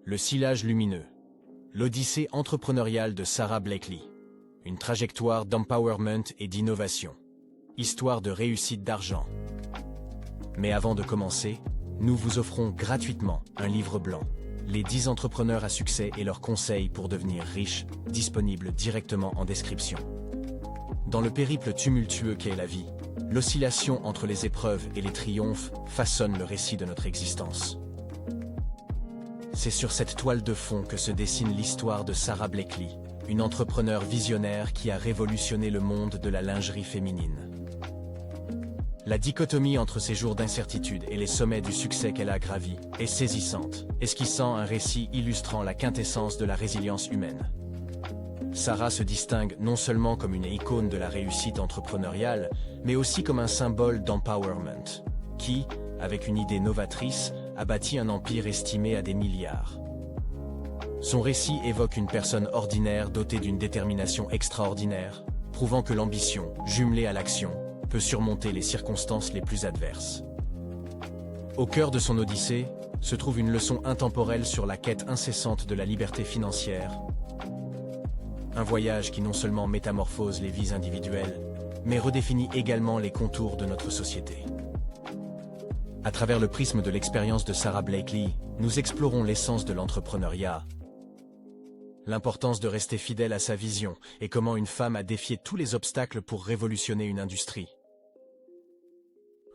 Le sillage lumineux. L'odyssée entrepreneuriale de Sara Blakely. Une trajectoire d'empowerment et d'innovation. Histoire de réussite d'argent. Mais avant de commencer, nous vous offrons gratuitement un livre blanc. Les 10 entrepreneurs à succès et leurs conseils pour devenir riches, disponible directement en description. Dans le périple tumultueux qu'est la vie, l'oscillation entre les épreuves et les triomphes façonne le récit de notre existence. C'est sur cette toile de fond que se dessine l'histoire de Sara Blakely, une entrepreneure visionnaire qui a révolutionné le monde de la lingerie féminine. La dichotomie entre ces jours d'incertitude et les sommets du succès qu'elle a gravis est saisissante, esquissant un récit illustrant la quintessence de la résilience humaine. Sara se distingue non seulement comme une icône de la réussite entrepreneuriale, mais aussi comme un symbole d'empowerment, qui, avec une idée novatrice, a bâti un empire estimé à des milliards. Son récit évoque une personne ordinaire dotée d'une détermination extraordinaire, prouvant que l'ambition, jumelée à l'action, peut surmonter les circonstances les plus adverses. Au cœur de son odyssée, se trouve une leçon intemporelle sur la quête incessante de la liberté financière. Un voyage qui non seulement métamorphose les vies individuelles, mais redéfinit également les contours de notre société. À travers le prisme de l'expérience de Sara Blakely, nous explorons l'essence de l'entrepreneuriat, l'importance de rester fidèle à sa vision et comment une femme a défié tous les obstacles pour révolutionner une industrie.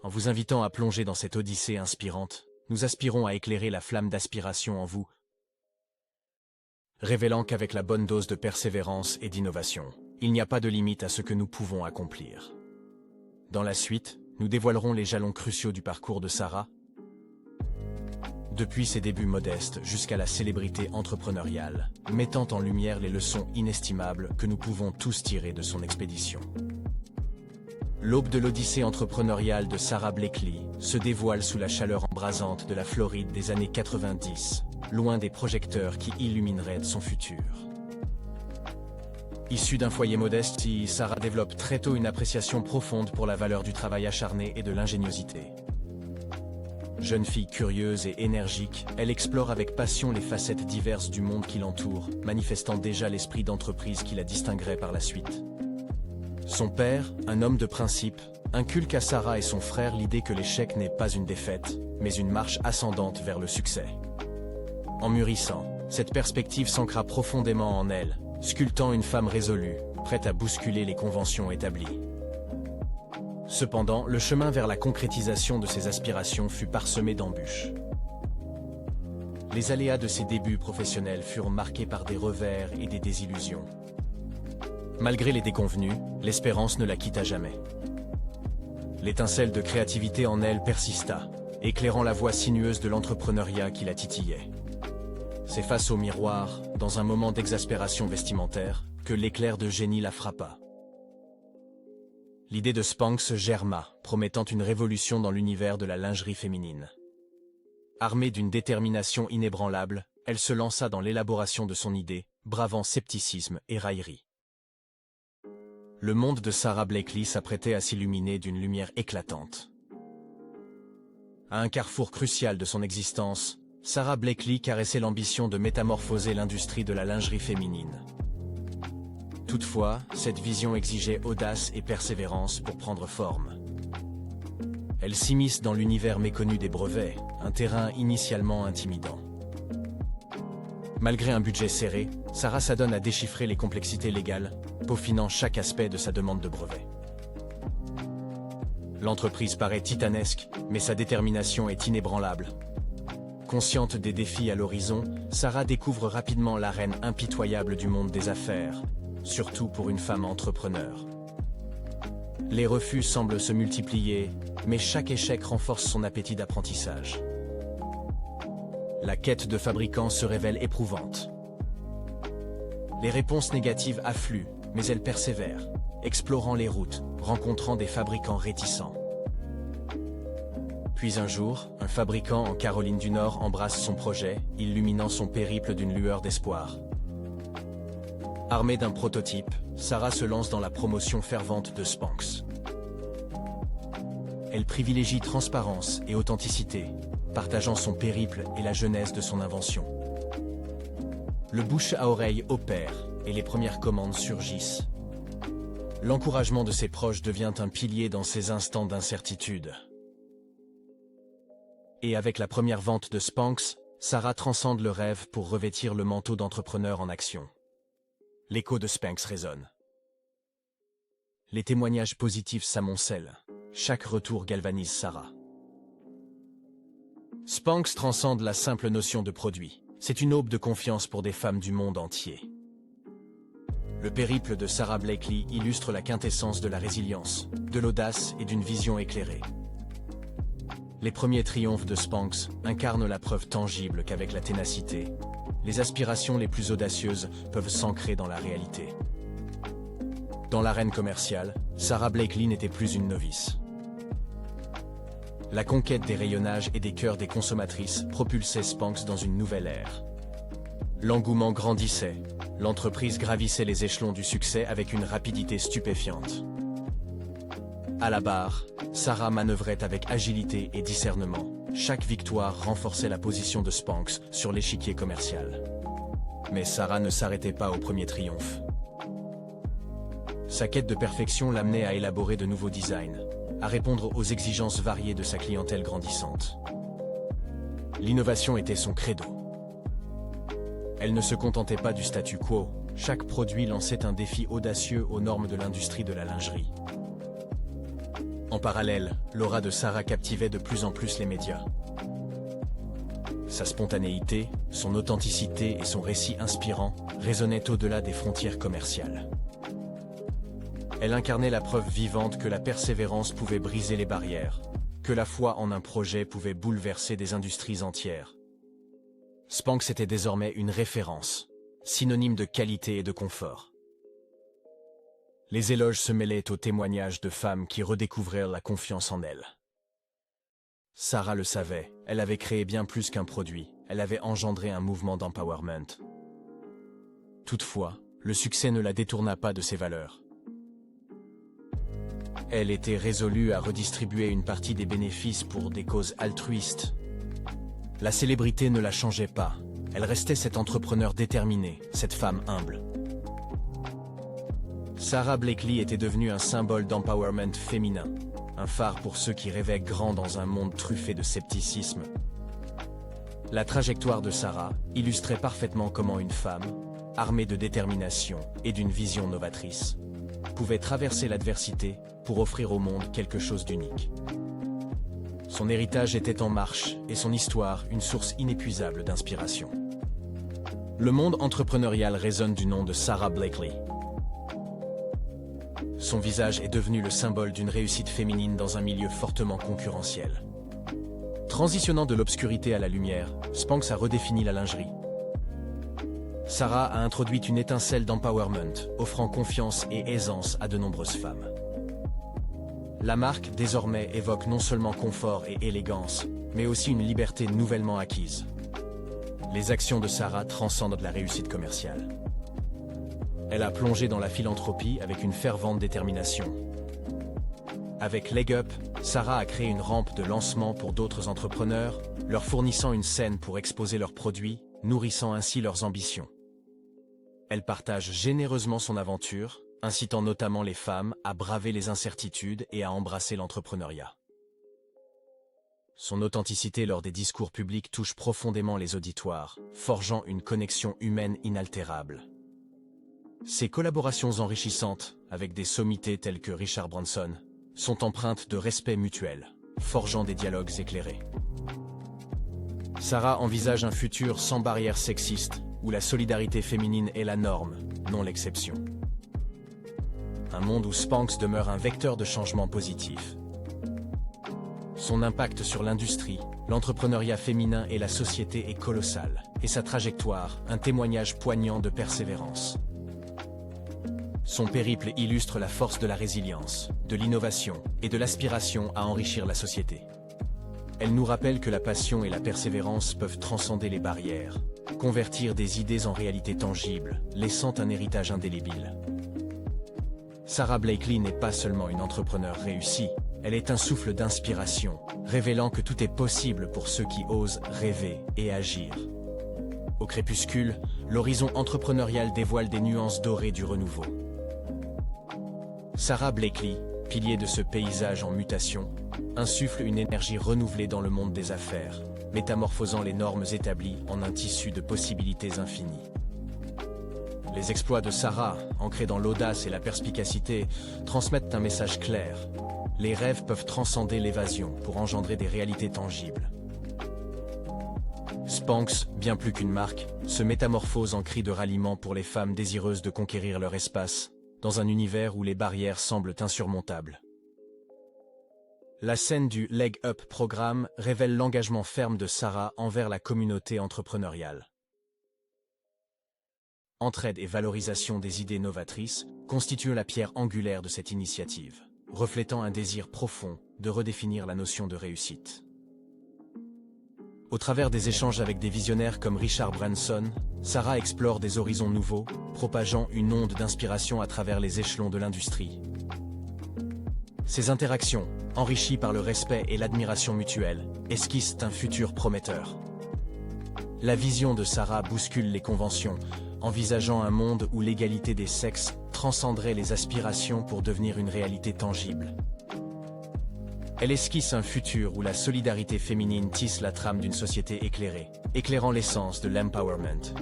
En vous invitant à plonger dans cette odyssée inspirante, nous aspirons à éclairer la flamme d'aspiration en vous, révélant qu'avec la bonne dose de persévérance et d'innovation, il n'y a pas de limite à ce que nous pouvons accomplir. Dans la suite, nous dévoilerons les jalons cruciaux du parcours de Sara, depuis ses débuts modestes jusqu'à la célébrité entrepreneuriale, mettant en lumière les leçons inestimables que nous pouvons tous tirer de son expédition. L'aube de l'odyssée entrepreneuriale de Sara Blakely se dévoile sous la chaleur embrasante de la Floride des années 90, loin des projecteurs qui illumineraient son futur. Issue d'un foyer modeste, Sara développe très tôt une appréciation profonde pour la valeur du travail acharné et de l'ingéniosité. Jeune fille curieuse et énergique, elle explore avec passion les facettes diverses du monde qui l'entoure, manifestant déjà l'esprit d'entreprise qui la distinguerait par la suite. Son père, un homme de principe, inculque à Sara et son frère l'idée que l'échec n'est pas une défaite, mais une marche ascendante vers le succès. En mûrissant, cette perspective s'ancra profondément en elle, sculptant une femme résolue, prête à bousculer les conventions établies. Cependant, le chemin vers la concrétisation de ses aspirations fut parsemé d'embûches. Les aléas de ses débuts professionnels furent marqués par des revers et des désillusions. Malgré les déconvenues, l'espérance ne la quitta jamais. L'étincelle de créativité en elle persista, éclairant la voie sinueuse de l'entrepreneuriat qui la titillait. C'est face au miroir, dans un moment d'exaspération vestimentaire, que l'éclair de génie la frappa. L'idée de Spanx germa, promettant une révolution dans l'univers de la lingerie féminine. Armée d'une détermination inébranlable, elle se lança dans l'élaboration de son idée, bravant scepticisme et raillerie. Le monde de Sara Blakely s'apprêtait à s'illuminer d'une lumière éclatante. À un carrefour crucial de son existence, Sara Blakely caressait l'ambition de métamorphoser l'industrie de la lingerie féminine. Toutefois, cette vision exigeait audace et persévérance pour prendre forme. Elle s'immisce dans l'univers méconnu des brevets, un terrain initialement intimidant. Malgré un budget serré, Sara s'adonne à déchiffrer les complexités légales, peaufinant chaque aspect de sa demande de brevet. L'entreprise paraît titanesque, mais sa détermination est inébranlable. Consciente des défis à l'horizon, Sara découvre rapidement l'arène impitoyable du monde des affaires, surtout pour une femme entrepreneur. Les refus semblent se multiplier, mais chaque échec renforce son appétit d'apprentissage. La quête de fabricants se révèle éprouvante. Les réponses négatives affluent, mais elle persévère, explorant les routes, rencontrant des fabricants réticents. Puis un jour, un fabricant en Caroline du Nord embrasse son projet, illuminant son périple d'une lueur d'espoir. Armée d'un prototype, Sara se lance dans la promotion fervente de Spanx. Elle privilégie transparence et authenticité, partageant son périple et la genèse de son invention. Le bouche à oreille opère et les premières commandes surgissent. L'encouragement de ses proches devient un pilier dans ces instants d'incertitude. Et avec la première vente de Spanx, Sarah transcende le rêve pour revêtir le manteau d'entrepreneur en action. L'écho de Spanx résonne. Les témoignages positifs s'amoncellent. Chaque retour galvanise Sarah. Spanx transcende la simple notion de produit. C'est une aube de confiance pour des femmes du monde entier. Le périple de Sara Blakely illustre la quintessence de la résilience, de l'audace et d'une vision éclairée. Les premiers triomphes de Spanx incarnent la preuve tangible qu'avec la ténacité, les aspirations les plus audacieuses peuvent s'ancrer dans la réalité. Dans l'arène commerciale, Sara Blakely n'était plus une novice. La conquête des rayonnages et des cœurs des consommatrices propulsait Spanx dans une nouvelle ère. L'engouement grandissait, l'entreprise gravissait les échelons du succès avec une rapidité stupéfiante. À la barre, Sarah manœuvrait avec agilité et discernement. Chaque victoire renforçait la position de Spanx sur l'échiquier commercial. Mais Sarah ne s'arrêtait pas au premier triomphe. Sa quête de perfection l'amenait à élaborer de nouveaux designs, à répondre aux exigences variées de sa clientèle grandissante. L'innovation était son credo. Elle ne se contentait pas du statu quo, chaque produit lançait un défi audacieux aux normes de l'industrie de la lingerie. En parallèle, l'aura de Sarah captivait de plus en plus les médias. Sa spontanéité, son authenticité et son récit inspirant résonnaient au-delà des frontières commerciales. Elle incarnait la preuve vivante que la persévérance pouvait briser les barrières, que la foi en un projet pouvait bouleverser des industries entières. Spanx était désormais une référence, synonyme de qualité et de confort. Les éloges se mêlaient aux témoignages de femmes qui redécouvrirent la confiance en elle. Sarah le savait, elle avait créé bien plus qu'un produit, elle avait engendré un mouvement d'empowerment. Toutefois, le succès ne la détourna pas de ses valeurs. Elle était résolue à redistribuer une partie des bénéfices pour des causes altruistes. La célébrité ne la changeait pas, elle restait cet entrepreneur déterminé, cette femme humble. Sara Blakely était devenue un symbole d'empowerment féminin, un phare pour ceux qui rêvaient grand dans un monde truffé de scepticisme. La trajectoire de Sarah illustrait parfaitement comment une femme, armée de détermination et d'une vision novatrice, pouvait traverser l'adversité pour offrir au monde quelque chose d'unique. Son héritage était en marche et son histoire une source inépuisable d'inspiration. Le monde entrepreneurial résonne du nom de Sara Blakely. Son visage est devenu le symbole d'une réussite féminine dans un milieu fortement concurrentiel. Transitionnant de l'obscurité à la lumière, Spanx a redéfini la lingerie. Sarah a introduit une étincelle d'empowerment, offrant confiance et aisance à de nombreuses femmes. La marque, désormais, évoque non seulement confort et élégance, mais aussi une liberté nouvellement acquise. Les actions de Sarah transcendent la réussite commerciale. Elle a plongé dans la philanthropie avec une fervente détermination. Avec Leg Up, Sarah a créé une rampe de lancement pour d'autres entrepreneurs, leur fournissant une scène pour exposer leurs produits, nourrissant ainsi leurs ambitions. Elle partage généreusement son aventure, incitant notamment les femmes à braver les incertitudes et à embrasser l'entrepreneuriat. Son authenticité lors des discours publics touche profondément les auditoires, forgeant une connexion humaine inaltérable. Ses collaborations enrichissantes, avec des sommités telles que Richard Branson, sont empreintes de respect mutuel, forgeant des dialogues éclairés. Sarah envisage un futur sans barrières sexistes, où la solidarité féminine est la norme, non l'exception. Un monde où Spanx demeure un vecteur de changement positif. Son impact sur l'industrie, l'entrepreneuriat féminin et la société est colossal, et sa trajectoire, un témoignage poignant de persévérance. Son périple illustre la force de la résilience, de l'innovation et de l'aspiration à enrichir la société. Elle nous rappelle que la passion et la persévérance peuvent transcender les barrières, convertir des idées en réalité tangibles, laissant un héritage indélébile. Sara Blakely n'est pas seulement une entrepreneure réussie, elle est un souffle d'inspiration, révélant que tout est possible pour ceux qui osent rêver et agir. Au crépuscule, l'horizon entrepreneurial dévoile des nuances dorées du renouveau. Sarah Blakely, pilier de ce paysage en mutation, insuffle une énergie renouvelée dans le monde des affaires, métamorphosant les normes établies en un tissu de possibilités infinies. Les exploits de Sarah, ancrés dans l'audace et la perspicacité, transmettent un message clair. Les rêves peuvent transcender l'évasion pour engendrer des réalités tangibles. Spanx, bien plus qu'une marque, se métamorphose en cri de ralliement pour les femmes désireuses de conquérir leur espace, dans un univers où les barrières semblent insurmontables. La scène du Leg Up Programme révèle l'engagement ferme de Sarah envers la communauté entrepreneuriale. Entraide et valorisation des idées novatrices constituent la pierre angulaire de cette initiative, reflétant un désir profond de redéfinir la notion de réussite. Au travers des échanges avec des visionnaires comme Richard Branson, Sarah explore des horizons nouveaux, propageant une onde d'inspiration à travers les échelons de l'industrie. Ces interactions, enrichies par le respect et l'admiration mutuelle, esquissent un futur prometteur. La vision de Sarah bouscule les conventions, envisageant un monde où l'égalité des sexes transcenderait les aspirations pour devenir une réalité tangible. Elle esquisse un futur où la solidarité féminine tisse la trame d'une société éclairée, éclairant l'essence de l'empowerment.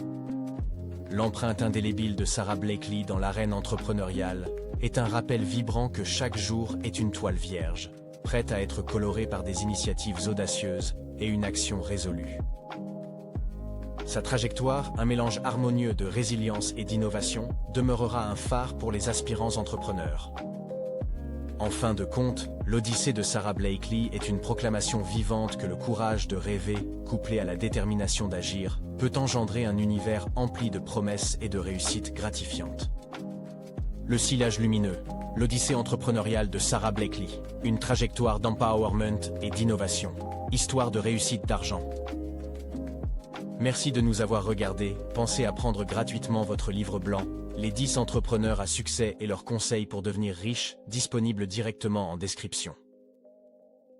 L'empreinte indélébile de Sarah Blakely dans l'arène entrepreneuriale est un rappel vibrant que chaque jour est une toile vierge, prête à être colorée par des initiatives audacieuses et une action résolue. Sa trajectoire, un mélange harmonieux de résilience et d'innovation, demeurera un phare pour les aspirants entrepreneurs. En fin de compte, l'Odyssée de Sarah Blakely est une proclamation vivante que le courage de rêver, couplé à la détermination d'agir, peut engendrer un univers empli de promesses et de réussites gratifiantes. Le sillage lumineux, l'Odyssée entrepreneuriale de Sarah Blakely, une trajectoire d'empowerment et d'innovation, histoire de réussite d'argent. Merci de nous avoir regardés. Pensez à prendre gratuitement votre livre blanc, Les 10 entrepreneurs à succès et leurs conseils pour devenir riches, disponible directement en description.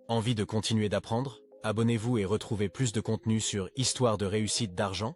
Envie de continuer d'apprendre? Abonnez-vous et retrouvez plus de contenu sur Histoire de réussite d'argent.